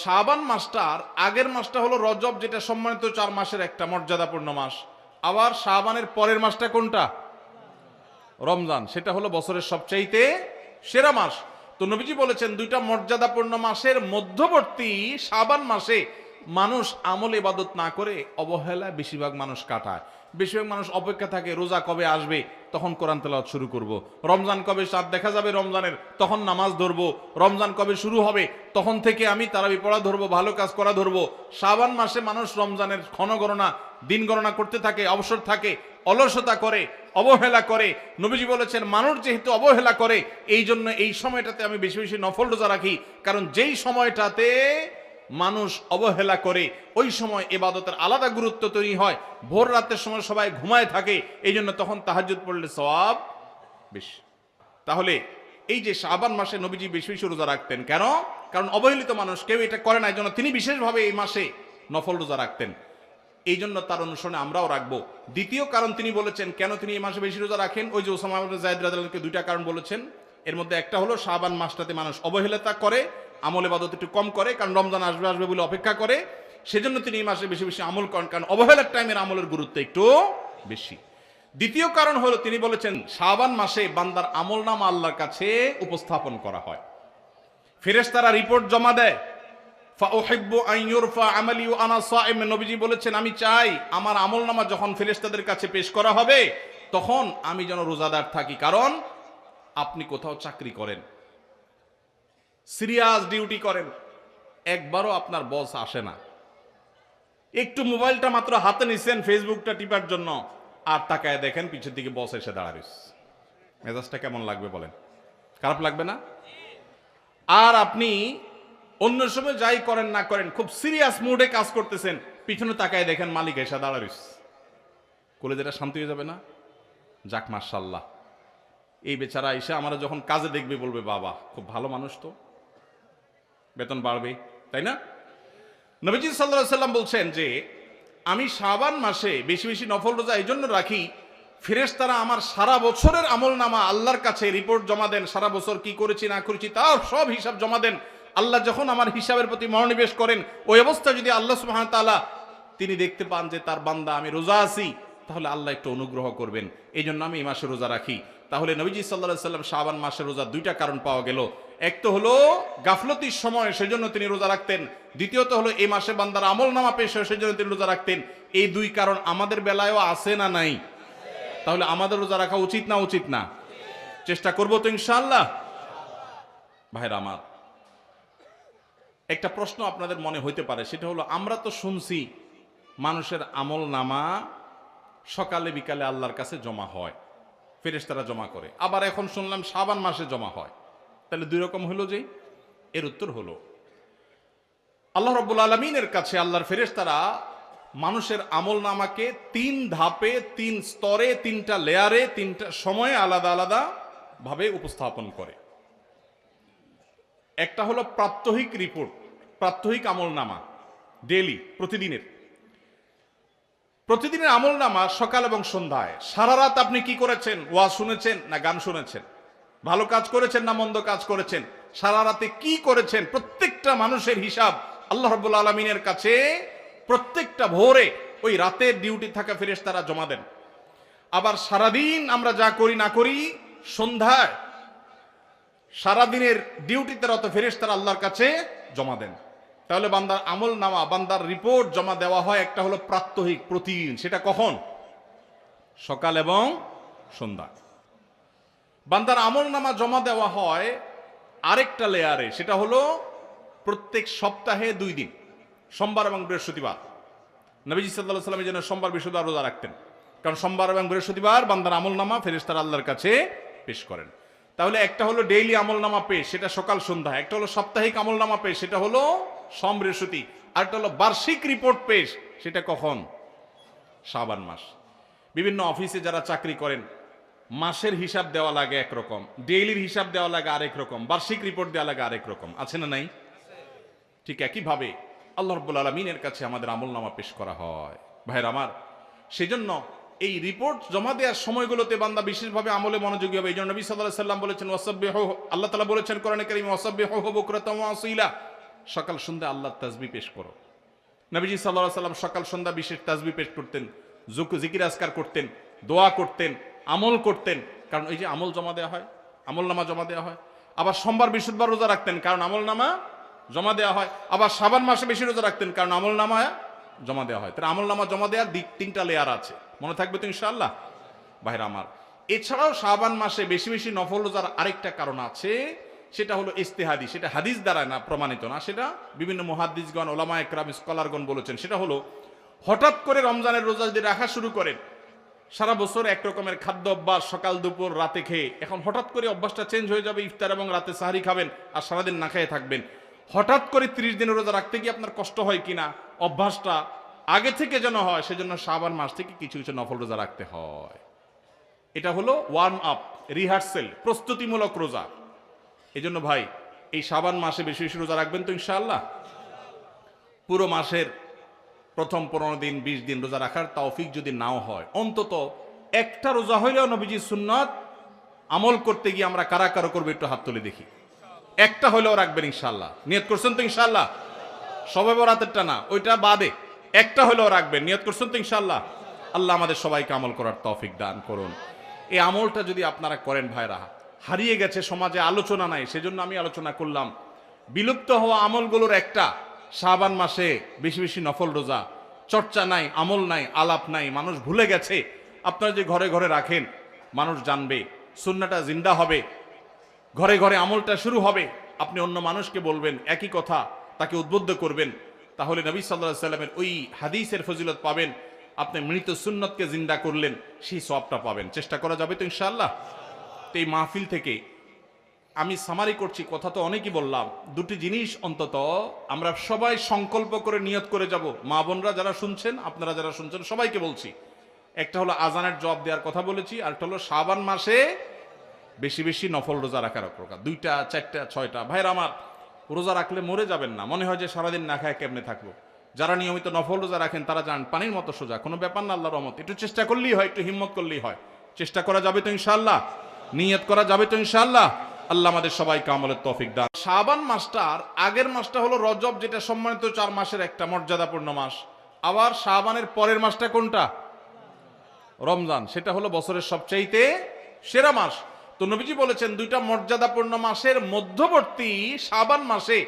শাবান মাসটার আগের মাসটা হলো রজব, যেটা সম্মানিত 4 মাসের একটা মর্যাদাপূর্ণ মাস। আবার শাবানের পরের মাসটা কোনটা? রমজান, সেটা হলো বছরের সবচাইতে সেরা মাস। তো নবীজি বলেছেন দুইটা মর্যাদাপূর্ণ মাসের মধ্যবর্তী শাবান মাসে মানুষ আমল ইবাদত না করে অবহেলায় বেশিরভাগ মানুষ কাটায়। বেশিরভাগ মানুষ অপেক্ষা থাকে রোজা কবে আসবে, তখন কোরআন তেলাওয়াত শুরু করব। রমজান কবে চাঁদ দেখা যাবে রমজানের, তখন নামাজ ধরবো। রমজান কবে শুরু হবে, তখন থেকে আমি তারাবি পড়া ধরবো, ভালো কাজ করা ধরবো। শাবান মাসে মানুষ রমজানের ক্ষণ গণনা, দিন গণনা করতে থাকে, অবসর থাকে, অলসতা করে, অবহেলা করে। নবীজি বলেছেন মানুষ যেহেতু অবহেলা করে, এই জন্য এই সময়টাতে আমি বেশি বেশি নফল রোজা রাখি। কারণ যেই সময়টাতে মানুষ অবহেলা করে ওই সময় ইবাদতের আলাদা গুরুত্ব তৈরি হয়। ভোর রাতের সময় সবাই ঘুমায় থাকে, এই জন্য তখন তাহাজ্জুদ পড়লে সওয়াব বেশি। তাহলে এই যে শাবান মাসে নবীজি বেশি বেশি রোজা রাখতেন কেন? কারণ অবহেলিত মানুষ কেউ এটা করে না, এই জন্য তিনি বিশেষভাবে এই মাসে নফল রোজা রাখতেন। এই জন্য তার অনুসরণে আমরাও রাখবো। দ্বিতীয় কারণ তিনি বলেছেন কেন তিনি এই মাসে বেশি রোজা রাখেন, ওই যে উসামা ইবনে যায়েদ রাদিয়াল্লাহু আনহুকে দুইটা কারণ বলেছেন। এর মধ্যে একটা হলো শাবান মাসটাতে মানুষ অবহেলিতা করে, আমল ইবাদত একটু কম করে, কারণ রমজান আসবে আসবে বলে অপেক্ষা করে। সেজন্য তিনি এই মাসে বেশি বেশি আমল করেন, কারণ অবহেলার টাইমের আমলের গুরুত্ব একটু বেশি। দ্বিতীয় কারণ হলো তিনি বলেছেন শাবান মাসে বান্দার আমলনামা আল্লাহর কাছে উপস্থাপন করা হয়। ফেরেশতারা রিপোর্ট জমা দেয়। ফাউহিব্বু আন ইউরফা আমালি ওয়া আনা সাইম, নবীজি বলেছেন আমি চাই আমার আমলনামা যখন ফেরেশতাদের কাছে পেশ করা হবে তখন আমি যেন রোজাদার থাকি। কারণ আপনি কোথাও চাকরি করেন, সিরিয়াস ডিউটি করেন, একবারও আপনার বস আসে না, একটু মোবাইলটা মাত্র হাতে নিছেন ফেসবুকটা টিপার জন্য, আর তাকায় দেখেন পিছের দিকে বস এসে দাঁড়ায়। মেজাজটা কেমন লাগবে বলেন? খারাপ লাগবে না? আর আপনি অন্য সময় যাই করেন না করেন খুব সিরিয়াস মুডে কাজ করতেছেন, পিছনে তাকায় দেখেন মালিক এসে দাঁড়ায়। কলেজেটা শান্তি হয়ে যাবে না? যাক মাশাআল্লাহ, এই বেচারা এসে আমরা যখন কাজে দেখবে বলবে বাবা খুব ভালো মানুষ, তো বেতন বাড়বে, তাই না? নবীজি সাল্লাল্লাহু আলাইহি সাল্লাম বলছেন যে আমি শাবান মাসে বেশি বেশি নফল রোজা এই জন্য রাখি, ফেরেশতারা আমার সারা বছরের আমলনামা আল্লাহর কাছে রিপোর্ট জমা দেন, সারা বছর কি করেছি না করেছি তার সব হিসাব জমা দেন। আল্লাহ যখন আমার হিসাবের প্রতি মনোনিবেশ করেন, ওই অবস্থা যদি আল্লাহ সুবহানাহু ওয়া তাআলা তিনি দেখতে পান যে তার বান্দা আমি রোজা আছি, তাহলে আল্লাহ একটু অনুগ্রহ করবেন। এই জন্য আমি এই মাসে রোজা রাখি। তাহলে নবীজি সাল্লাল্লাহু আলাইহি সাল্লাম শাবান মাসে রোজা দুইটা কারণ পাওয়া গেল। এক তো হলো গাফলতির সময় সেজন্য তিনি রোজা রাখতেন, দ্বিতীয়ত হলো এই মাসে বান্দার আমলনামা পেশ হয় সেজন্য তিনি রোজা রাখতেন। এই দুই কারণ আমাদের বেলায়ও আছে না নাই? তাহলে আমাদের রোজা রাখা উচিত না উচিত না? চেষ্টা করবো তো ইনশাআল্লাহ। ভাইরা আমার, একটা প্রশ্ন আপনাদের মনে হইতে পারে, সেটা হলো আমরা তো শুনছি মানুষের আমলনামা সকালে বিকালে আল্লাহর কাছে জমা হয়, ফেরেশতারা জমা করে, আবার এখন শুনলাম শাবান মাসে জমা হয়। তাহলে দুই রকম হলো যে? এর উত্তর হলো আল্লাহ রাব্বুল আলামিনের কাছে আল্লাহর ফেরেশতারা মানুষের আমলনামাকে 3 ধাপে, 3 স্তরে, 3টা লেয়ারে, 3টা সময়ে আলাদা আলাদা ভাবে উপস্থাপন করে। একটা হলো প্রাত্যহিক রিপোর্ট, প্রাত্যহিক আমলনামা, ডেইলি, প্রতিদিনের আমলনামা সকাল এবং সন্ধ্যায়। সারা রাত আপনি কি করেছেন, ওয়াজ শুনেছেন না গান শুনেছেন, ভালো কাজ করেছেন না মন্দ কাজ করেছেন, সারা রাতে কি করেছেন, প্রত্যেকটা মানুষের হিসাব আল্লাহ রাব্বুল আলামিনের কাছে প্রত্যেকটা ভোরে ওই রাতের ডিউটি থাকা ফেরেশতারা জমা দেন। আবার সারাদিন আমরা যা করি না করি সন্ধ্যায় সারাদিনের ডিউটিতে রত ফেরেশতারা আল্লাহর কাছে জমা দেন। তাহলে বান্দার আমলনামা, বান্দার রিপোর্ট জমা দেওয়া হয় একটা হলো প্রাত্যহিক, প্রতিদিন। সেটা কখন? সকাল এবং সন্ধ্যা। বান্দার আমলনামা জমা দেওয়া হয় আরেকটা লেয়ারে, সেটা হলো প্রত্যেক সপ্তাহে 2 দিন, সোমবার এবং বৃহস্পতিবার। নবীজি সাল্লাল্লাহু আলাইহি ওয়াসাল্লাম যেন সোমবার বৃহস্পতিবার রোজা রাখতেন, কারণ সোমবার এবং বৃহস্পতিবার বান্দার আমলনামা ফেরেশতারা আল্লাহর কাছে পেশ করেন। তাহলে একটা হলো ডেইলি আমলনামা পেশ, সেটা সকাল সন্ধ্যা। একটা হলো সাপ্তাহিক আমলনামা পেশ, সেটা হলো সোম বৃহস্পতি। আর একটা হলো বার্ষিক রিপোর্ট পেশ, সেটা কখন? শাবান মাস। বিভিন্ন অফিসে যারা চাকরি করেন মাসের হিসাব দেওয়া লাগে একরকম, ডেইলির হিসাব দেওয়া লাগে আরেক রকম, বার্ষিক রিপোর্ট দেওয়া লাগে আরেক রকম, আছে না নাই? ঠিক একইভাবে আল্লাহ রাব্বুল আলামিনের কাছে আমাদের আমলনামা পেশ করা হয়। ভাইরা আমার, সেজন্য এই রিপোর্ট জমা দেওয়ার সময়গুলোতে বান্দা বিশেষভাবে আমলে মনোযোগী হবে। এই জন্য নবী সাল্লাল্লাহু আলাইহি সাল্লাম বলেছেন ওয়াসাব্বিহু, আল্লাহ তাআলা বলেছেন কোরআনে কারীমে ওয়াসাব্বিহু বুকরাতাও ওয়া আসীলা, সকাল সন্ধ্যা আল্লাহর তাসবিহ পেশ করো। নবীজি সাল্লাল্লাহু আলাইহি সাল্লাম সকাল সন্ধ্যা বিশেষ তাসবিহ পেশ করতেন, জিকির আজকার করতেন, দোয়া করতেন, আমল করতেন, কারণ ওই যে আমল জমা দেওয়া হয়, আমল নামা জমা দেওয়া হয়। আবার সোমবার বৃহস্পতিবার রোজা রাখতেন, কারণ আমল নামা জমা দেওয়া হয়। আবার শাবান মাসে বেশি রোজা রাখতেন, কারণ আমল নামা জমা দেওয়া হয়। তাহলে আমল নামা জমা দেওয়ার তিনটা লেয়ার আছে, মনে থাকবে তো ইনশাআল্লাহ ভাইরা আমার। এছাড়াও শাবান মাসে বেশি বেশি নফল রোজার আরেকটা কারণ আছে, সেটা হলো ইস্তেহাদি, সেটা হাদিস দ্বারা না প্রমাণিত না, সেটা বিভিন্ন মুহাদ্দিসগণ, ওলামা একরাম, স্কলারগণ বলেছেন। সেটা হলো হঠাৎ করে রমজানের রোজা যদি রাখা শুরু করেন, সারা বছর এক রকমের খাদ্য অভ্যাস, সকাল দুপুর রাতে খেয়ে, এখন হঠাৎ করে অভ্যাসটা চেঞ্জ হয়ে যাবে, ইফতার এবং রাতে সাহারি খাবেন আর সারাদিন না খেয়ে থাকবেন। হঠাৎ করে 30 দিনের রোজা রাখতে গিয়ে আপনার কষ্ট হয় কিনা, অভ্যাসটা আগে থেকে যেন হয়, সেজন্য শাবান মাস থেকে কিছু কিছু নফল রোজা রাখতে হয়। এটা হলো ওয়ার্ম আপ, রিহার্সেল, প্রস্তুতিমূলক রোজা। এই জন্য ভাই এই শাবান মাসে বেশি বেশি রোজা রাখবেন তো ইনশাআল্লাহ। পুরো মাসের প্রথম 15 দিন 20 দিন রোজা রাখার তৌফিক যদি নাও হয়, অন্তত একটা রোজা হইলেও নবীজির সুন্নাত আমল করতে গিয়ে আমরা কারা কারা করবো একটু হাত তুলে দেখি। একটা হইলেও রাখবেন ইনশাআল্লাহ, নিয়ত করছেন তো ইনশাআল্লাহ। সবে বরাতেরটা না, ওইটা বাদে একটা হইলেও রাখবেন, নিয়ত করছেন তো ইনশাআল্লাহ। আল্লাহ আমাদের সবাইকে আমল করার তৌফিক দান করুন। এই আমলটা যদি আপনারা করেন ভাইরা, হারিয়ে গেছে সমাজে, আলোচনা নাই, সেজন্য আমি আলোচনা করলাম। বিলুপ্ত হওয়া আমলগুলোর একটা শাবান মাসে বেশি বেশি নফল রোজা। চর্চা নাই, আমল নাই, আলাপ নাই, মানুষ ভুলে গেছে। আপনারা যে ঘরে ঘরে রাখেন, মানুষ জানবে, সুন্নাহটা জিন্দা হবে, ঘরে ঘরে আমলটা শুরু হবে। আপনি অন্য মানুষকে বলবেন একই কথা, তাকে উদ্বুদ্ধ করবেন, তাহলে নবী সাল্লাল্লাহু আলাইহি সাল্লামের ওই হাদিসের ফজিলত পাবেন। আপনি মৃত সুন্নতকে জিন্দা করলেন, সেই সওয়াবটা পাবেন। চেষ্টা করা যাবে তো ইনশাআল্লাহ। তো এই মাহফিল থেকে আমি সামারি করছি, কথা তো অনেকই বললাম। দুটি জিনিস অন্তত আমরা সবাই সংকল্প করে নিয়ত করে যাব। মা বোনরা যারা শুনছেন, আপনারা যারা শুনছেন, সবাইকে বলছি, একটা হলো আজানের জবাব দেওয়ার কথা বলেছি, আর একটা হলো শাবান মাসে বেশি বেশি নফল রোজা রাখার প্রকার। 2টা 4টা 6টা ভাইরা আমার, রোজা রাখলে মরে যাবেন না, মনে হয় যে সারাদিন না খায় কেমনে থাকবো। যারা নিয়মিত নফল রোজা রাখেন তারা জান পানির মতো সোজা, কোনো ব্যাপার না, আল্লাহর রহমত। একটু চেষ্টা করলেই হয়, একটু হিম্মত করলেই হয়। চেষ্টা করা যাবে তো ইনশাআল্লাহ, নিয়ত করা যাবে তো ইনশাআল্লাহ। আল্লাহ আমাদের সবাইকে আমলের তৌফিক দান। শাবান মাসটার আগের মাসটা হলো রজব, যেটা সম্মানিত 4 মাসের একটা মর্যাদাপূর্ণ মাস। আবার শাবানের পরের মাসটা কোনটা? রমজান, সেটা হলো বছরের সবচাইতে সেরা মাস। তো নবীজি বলেছেন 2টা মর্যাদাপূর্ণ মাসের মধ্যবর্তী শাবান মাসে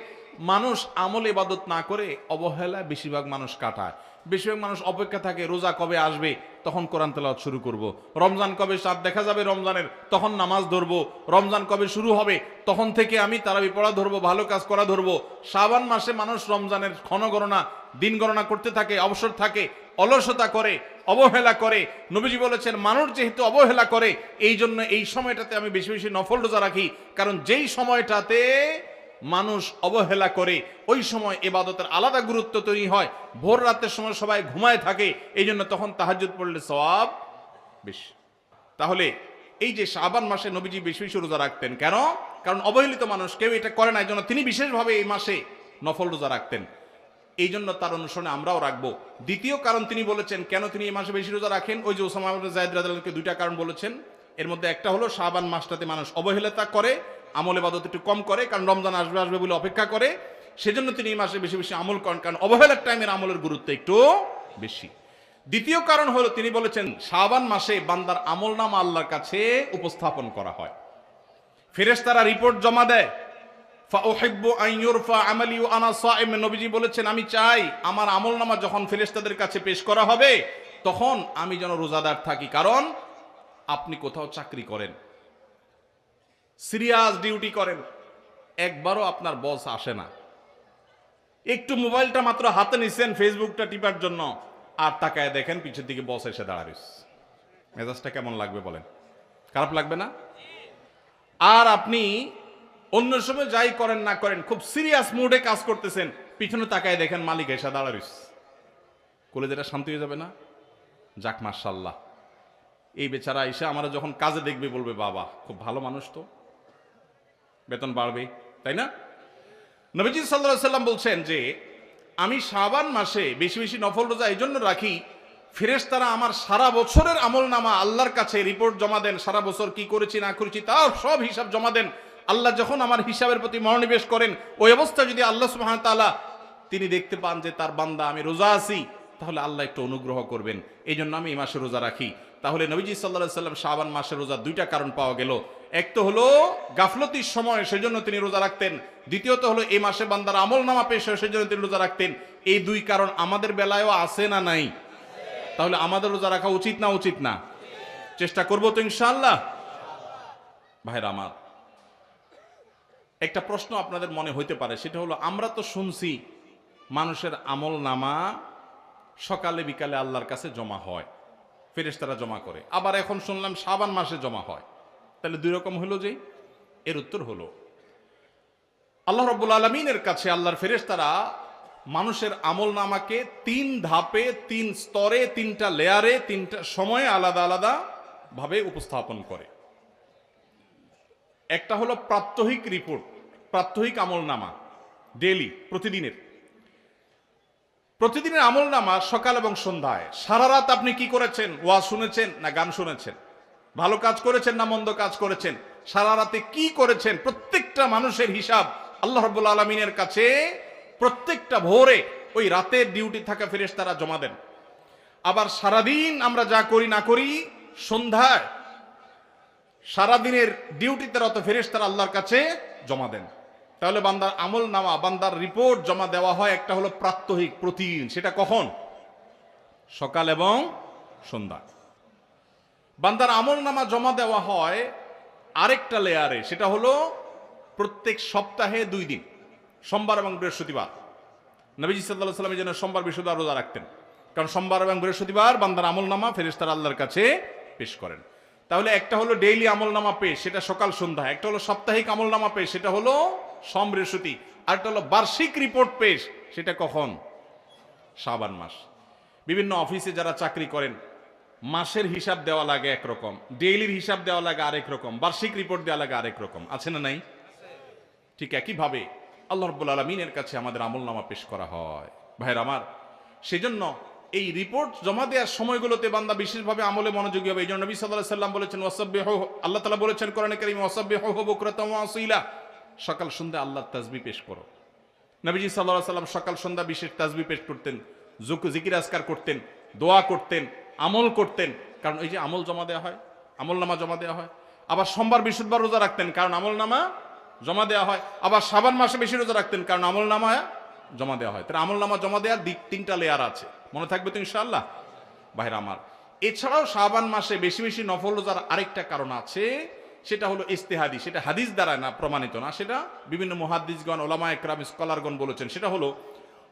মানুষ আমল ইবাদত না করে অবহেলায় বেশিরভাগ মানুষ কাটায়। বেশিরভাগ মানুষ অপেক্ষা থাকে রোজা কবে আসবে, তখন কোরআন তেলাওয়াত শুরু করব। রমজান কবে চাঁদ দেখা যাবে রমজানের, তখন নামাজ ধরবো। রমজান কবে শুরু হবে, তখন থেকে আমি তারাবি পড়া ধরবো, ভালো কাজ করা ধরবো। শাবান মাসে মানুষ রমজানের ক্ষণ গণনা, দিন গণনা করতে থাকে, অবসর থাকে, অলসতা করে, অবহেলা করে। নবীজি বলেছেন মানুষ যেহেতু অবহেলা করে, এই জন্য এই সময়টাতে আমি বেশি বেশি নফল রোজা রাখি। কারণ যেই সময়টাতে মানুষ অবহেলা করে, ওই সময় ইবাদতের আলাদা গুরুত্ব তৈরি হয়। ভোর রাতের সময় সবাই ঘুমায় থাকে, এই জন্য তখন তাহাজ্জুদ পড়লে সওয়াব বেশি। তাহলে এই যে শাবান মাসে নবীজি বেশি বেশি রোজা রাখতেন, কেন? কারণ অবহেলিত মানুষ কেউ এটা করে না, এই জন্য তিনি বিশেষভাবে এই মাসে নফল রোজা রাখতেন। এই জন্য তার অনুসরণে আমরাও রাখবো। দ্বিতীয় কারণ তিনি বলেছেন কেন তিনি এই মাসে বেশি রোজা রাখেন, ওই যে উসামা ইবনে যায়েদ রাদিয়াল্লাহু আনহুকে 2টা কারণ বলেছেন। এর মধ্যে একটা হলো শাবান মাসটাতে মানুষ অবহেলিতা করে, আমল ইবাদত একটু কম করে, কারণ রমজান আসবে আসবে বলে অপেক্ষা করে, সেজন্য তিনি এই মাসে বেশি বেশি আমল করেন, কারণ অবহেলার টাইমের আমলের গুরুত্ব একটু বেশি। দ্বিতীয় কারণ হলো তিনি বলেছেন শাবান মাসে বান্দার আমলনামা আল্লাহর কাছে উপস্থাপন করা হয়, ফেরেশতারা রিপোর্ট জমা দেয়। ফাউহিব্বু আন ইউরফা আমালি ওয়া আনা সাইম, নবীজি বলেছেন আমি চাই আমার আমলনামা যখন ফেরেশতাদের কাছে পেশ করা হবে, তখন আমি যেন রোজাদার থাকি। কারণ আপনি কোথাও চাকরি করেন, সিরিয়াস ডিউটি করেন, একবারও আপনার বস আসে না, একটু মোবাইলটা মাত্র হাতে নিছেন ফেসবুকটা টিপার জন্য, আর তাকায় দেখেন পিছের দিকে বস এসে দাঁড়ায়, মেজাজটা কেমন লাগবে বলেন? খারাপ লাগবে না? আর আপনি অন্য সময় যাই করেন না করেন, খুব সিরিয়াস মুডে কাজ করতেছেন, পিছনে তাকায় দেখেন মালিক এসে দাঁড়ায়, কলেজেটা শান্তি হয়ে যাবে না? যাক মাশাআল্লাহ, এই বেচারা এসে আমরা যখন কাজে দেখবে বলবে বাবা খুব ভালো মানুষ, তো বেতন বাড়বে, তাই না? নবীজি সাল্লাল্লাহু আলাইহি সাল্লাম বলছেন যে আমি শাবান মাসে বেশি বেশি নফল রোজা এই জন্য রাখি, ফেরেশতারা আমার সারা বছরের আমলনামা আল্লাহর কাছে রিপোর্ট জমা দেন, সারা বছর কি করেছি না করেছি তার সব হিসাব জমা দেন। আল্লাহ যখন আমার হিসাবের প্রতি মনোনিবেশ করেন, ওই অবস্থা যদি আল্লাহ সুবহানাহু ওয়া তাআলা তিনি দেখতে পান যে তার বান্দা আমি রোজা আছি, তাহলে আল্লাহ একটু অনুগ্রহ করবেন। এই জন্য আমি এই মাসে রোজা রাখি। তাহলে নবীজি সাল্লাল্লাহু আলাইহি সাল্লাম শাবান মাসে রোজা দুইটা কারণ পাওয়া গেল। এক তো হলো গাফলতির সময়, সেজন্য তিনি রোজা রাখতেন। দ্বিতীয়ত হলো এই মাসে বান্দার আমল নামা পেশ হয়, সেজন্য তিনি রোজা রাখতেন। এই দুই কারণ আমাদের বেলায়ও আছে না নাই? তাহলে আমাদের রোজা রাখা উচিত না উচিত না? চেষ্টা করবো তো ইনশাআল্লাহ। ভাইরা আমার, একটা প্রশ্ন আপনাদের মনে হইতে পারে, সেটা হলো আমরা তো শুনছি মানুষের আমল নামা সকালে বিকালে আল্লাহর কাছে জমা হয়, ফেরেশতারা জমা করে। আবার এখন শুনলাম শাবান মাসে জমা হয়। তাহলে দুই রকম হলো যে? এর উত্তর হলো আল্লাহ রাব্বুল আলামিনের কাছে আল্লাহর ফেরেশতারা মানুষের আমল নামাকে 3 ধাপে, 3 স্তরে, 3টা লেয়ারে, 3টা সময়ে আলাদা আলাদা ভাবে উপস্থাপন করে। একটা হলো প্রাত্যহিক রিপোর্ট, প্রাত্যহিক আমল নামা, ডেইলি, প্রতিদিনের আমল নামা সকাল এবং সন্ধ্যায়। সারা রাত আপনি কি করেছেন? ওয়াজ শুনেছেন না গান শুনেছেন? ভালো কাজ করেছেন না মন্দ কাজ করেছেন? সারা রাতে কি করেছেন? প্রত্যেকটা মানুষের হিসাব আল্লাহ রাব্বুল আলামিনের কাছে প্রত্যেকটা ভোরে ওই রাতের ডিউটি থাকা ফেরেশতারা জমা দেন। আবার সারাদিন আমরা যা করি না করি, সন্ধ্যায় সারাদিনের ডিউটিতে রত ফেরেশতারা আল্লাহর কাছে জমা দেন। তাহলে বান্দার আমল নামা, বান্দার রিপোর্ট জমা দেওয়া হয়। একটা হলো প্রাত্যহিক, প্রতিদিন। সেটা কখন? সকাল এবং সন্ধ্যা। বান্দার আমল নামা জমা দেওয়া হয় আরেকটা লেয়ারে, সেটা হলো প্রত্যেক সপ্তাহে 2 দিন, সোমবার এবং বৃহস্পতিবার। নবীজি সাল্লাল্লাহু আলাইহি ওয়াসাল্লাম যেন সোমবার বৃহস্পতিবার রোজা রাখতেন, কারণ সোমবার এবং বৃহস্পতিবার বান্দার আমল নামা ফেরেশতারা আল্লাহর কাছে পেশ করেন। তাহলে একটা হলো ডেইলি আমল নামা পেশ, সেটা সকাল সন্ধ্যা। একটা হলো সাপ্তাহিক আমল নামা পেশ, সেটা হলো সোম বৃহস্পতি। আর একটা হলো বার্ষিক রিপোর্ট পেশ, সেটা কখন? শাবান মাস। বিভিন্ন অফিসে যারা চাকরি করেন, মাসের হিসাব দেওয়া লাগে একরকম, ডেইলির হিসাব দেওয়া লাগে আরেক রকম, বার্ষিক রিপোর্ট দেওয়া লাগে আরেক রকম। আছে না নাই? ঠিক একইভাবে আল্লাহ রাব্বুল আলামিনের কাছে আমাদের আমল নামা পেশ করা হয়। ভাইরা আমার, সেজন্য এই রিপোর্ট জমা দেওয়ার সময়গুলোতে বান্দা বিশেষভাবে আমলে মনোযোগী হবে। এই জন্য নবী সাল্লাল্লাহু আলাইহি সাল্লাম বলেছেন ওয়াসাব্বিহু, আল্লাহ তাআলা বলেছেন কোরআনে কারীমে ওয়াসাব্বিহু বুকরাতাম ওয়া আসীলা, সকাল সন্ধ্যা আল্লাহর তাসবিহ পেশ করো। নবীজি সাল্লাল্লাহু আলাইহি সাল্লাম সকাল সন্ধ্যা বিশেষ তাসবিহ পেশ করতেন, জিকির আজকার করতেন, দোয়া করতেন, আমল করতেন। কারণ ওই যে আমল জমা দেওয়া হয়, আমল নামা জমা দেওয়া হয়। আবার সোমবার বৃহস্পতিবার রোজা রাখতেন, কারণ আমল নামা জমা দেওয়া হয়। আবার শাবান মাসে বেশি রোজা রাখতেন, কারণ আমল নামা জমা দেওয়া হয়। তার আমল নামা জমা দেওয়ার 3টা লেয়ার আছে, মনে থাকবে তো ইনশাআল্লাহ। ভাইরা আমার, এছাড়াও শাবান মাসে বেশি বেশি নফল রোজার আরেকটা কারণ আছে, সেটা হলো ইজতিহাদি। সেটা হাদিস দ্বারা না, প্রমাণিত না, সেটা বিভিন্ন মুহাদ্দিসগণ, ওলামা একরাম, স্কলারগণ বলেছেন। সেটা হলো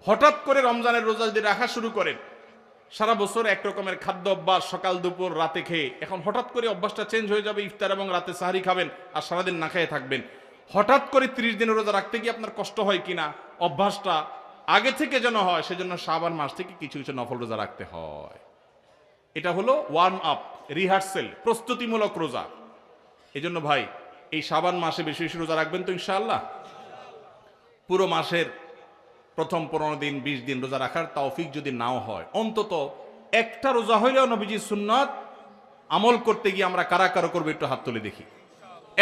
হঠাৎ করে রমজানের রোজা যদি রাখা শুরু করেন, সারা বছর এক রকমের খাদ্য অভ্যাস, সকাল দুপুর রাতে খেয়ে, এখন হঠাৎ করে অভ্যাসটা চেঞ্জ হয়ে যাবে, ইফতার এবং রাতে সাহারি খাবেন আর সারাদিন না খেয়ে থাকবেন। হঠাৎ করে 30 দিনের রোজা রাখতে গিয়ে আপনার কষ্ট হয় কিনা, অভ্যাসটা আগে থেকে যেন হয়, সেজন্য শাবান মাস থেকে কিছু কিছু নফল রোজা রাখতে হয়। এটা হলো ওয়ার্ম আপ, রিহার্সেল, প্রস্তুতিমূলক রোজা। এই জন্য ভাই, এই শাবান মাসে বেশি বেশি রোজা রাখবেন তো ইনশাআল্লাহ। পুরো মাসের প্রথম 15 দিন 20 দিন রোজা রাখার তৌফিক যদি নাও হয়, অন্তত একটা রোজা হইলেও নবীজির সুন্নাত আমল করতে গিয়ে আমরা কারা কারা করবো একটু হাত তুলে দেখি।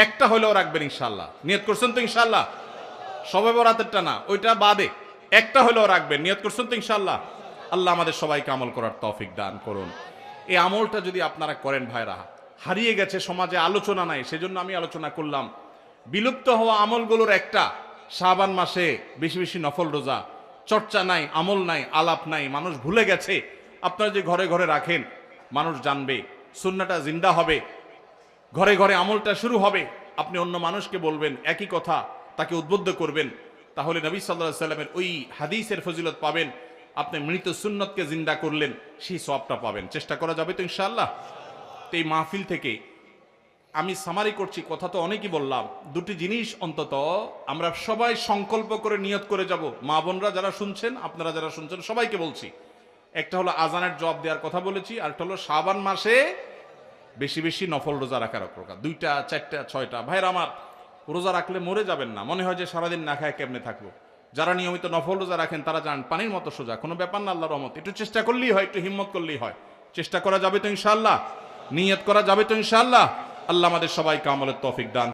একটা হইলেও রাখবেন ইনশাআল্লাহ। নিয়ত করছেন তো ইনশাআল্লাহ? সবে বরাতেরটা না, ওইটা বাদে একটা হইলেও রাখবেন। নিয়ত করছেন তো ইনশাআল্লাহ? আল্লাহ আমাদের সবাইকে আমল করার তৌফিক দান করুন। এই আমলটা যদি আপনারা করেন ভাইরা, হারিয়ে গেছে, সমাজে আলোচনা নাই, সেজন্য আমি আলোচনা করলাম। বিলুপ্ত হওয়া আমলগুলোর একটা শাবান মাসে বেশি বেশি নফল রোজা। চর্চা নাই, আমল নাই, আলাপ নাই, মানুষ ভুলে গেছে। আপনারা যে ঘরে ঘরে রাখেন, মানুষ জানবে, সুন্নাহটা জিন্দা হবে, ঘরে ঘরে আমলটা শুরু হবে। আপনি অন্য মানুষকে বলবেন একই কথা, তাকে উদ্বুদ্ধ করবেন, তাহলে নবী সাল্লাল্লাহু আলাইহি সাল্লামের ওই হাদিসের ফজিলত পাবেন। আপনি মৃত সুন্নতকে জিন্দা করলেন, সেই সওয়াবটা পাবেন। চেষ্টা করা যাবে তো ইনশাআল্লাহ। তো এই মাহফিল থেকে আমি সামারি করছি, কথা তো অনেকই বললাম। 2টি জিনিস অন্তত আমরা সবাই সংকল্প করে নিয়ত করে যাব। মা বোনরা যারা শুনছেন, আপনারা যারা শুনছেন, সবাইকে বলছি, একটা হলো আজানের জবাব দেওয়ার কথা বলেছি, আর একটা হলো শাবান মাসে বেশি বেশি নফল রোজা রাখার প্রকার। 2টা 4টা 6টা। ভাইরা আমার, রোজা রাখলে মরে যাবেন না, মনে হয় যে সারাদিন না খায় কেমনে থাকবো। যারা নিয়মিত নফল রোজা রাখেন তারা জানেন পানির মতো সোজা, কোনো ব্যাপার না, আল্লাহর রহমত। একটু চেষ্টা করলেই হয়, একটু হিম্মত করলেই হয়। চেষ্টা করা যাবে তো ইনশাআল্লাহ? নিয়ত করা যাবে তো ইনশাআল্লাহ? আল্লাহ আমাদের সবাইকে আমলের তৌফিক দান